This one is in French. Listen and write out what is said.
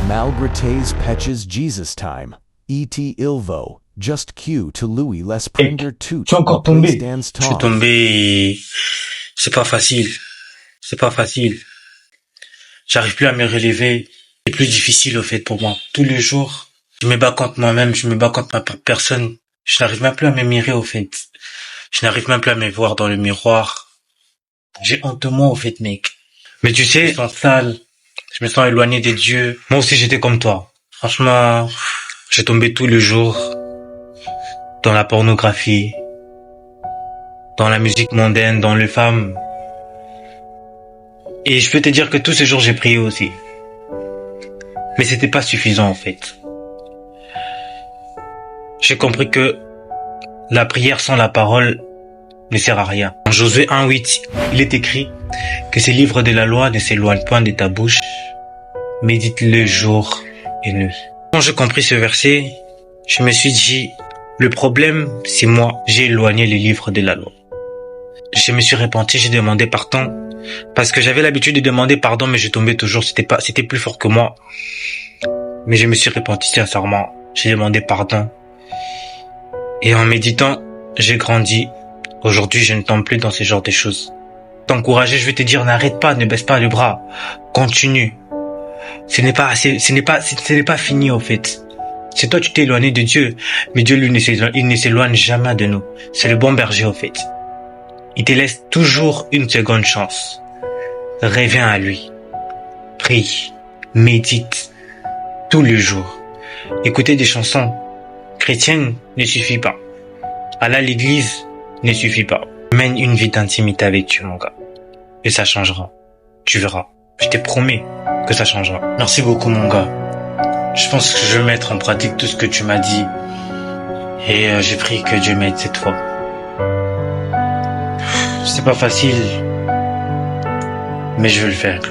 Malgrates Petches Jesus Time. E.T. Ilvo. Just Q to Louis Les Prender Tout. Tu es encore tombé. Je suis tombé. C'est pas facile. C'est pas facile. J'arrive plus à me relever. C'est plus difficile, au fait, pour moi. Tous les jours, je me bats contre moi-même, je me bats contre ma propre personne. Je n'arrive même plus à me mirer, au fait. Je n'arrive même plus à me voir dans le miroir. J'ai honte de moi, au fait, mec. Mais tu sais, je me sens sale. Je me sens éloigné des dieux. Moi aussi, j'étais comme toi. Franchement, j'ai tombé tous les jours dans la pornographie, dans la musique mondaine, dans les femmes. Et je peux te dire que tous ces jours, j'ai prié aussi. Mais c'était pas suffisant, en fait. J'ai compris que la prière sans la parole ne sert à rien. En Josué 1:8, il est écrit que ces livres de la loi ne s'éloignent point de ta bouche. Médite-le jour et nuit. Quand j'ai compris ce verset, je me suis dit, le problème, c'est moi. J'ai éloigné les livres de la loi. Je me suis repenti, j'ai demandé pardon. Parce que j'avais l'habitude de demander pardon, mais je tombais toujours. C'était plus fort que moi. Mais je me suis repenti sincèrement. J'ai demandé pardon. Et en méditant, j'ai grandi. Aujourd'hui, je ne tombe plus dans ce genre de choses. T'encourager, je vais te dire, n'arrête pas, ne baisse pas le bras. Continue. Ce n'est pas fini, au fait. C'est toi, tu t'es éloigné de Dieu. Mais Dieu, lui, il ne s'éloigne jamais de nous. C'est le bon berger, au fait. Il te laisse toujours une seconde chance. Reviens à lui. Prie. Médite. Tous les jours. Écouter des chansons chrétiennes ne suffit pas. Aller à l'église ne suffit pas. Mène une vie d'intimité avec Dieu, mon gars. Et ça changera. Tu verras. Je te promets que ça changera. Merci beaucoup, mon gars. Je pense que je vais mettre en pratique tout ce que tu m'as dit. Et j'ai pris que Dieu m'aide cette fois. C'est pas facile. Mais je vais le faire.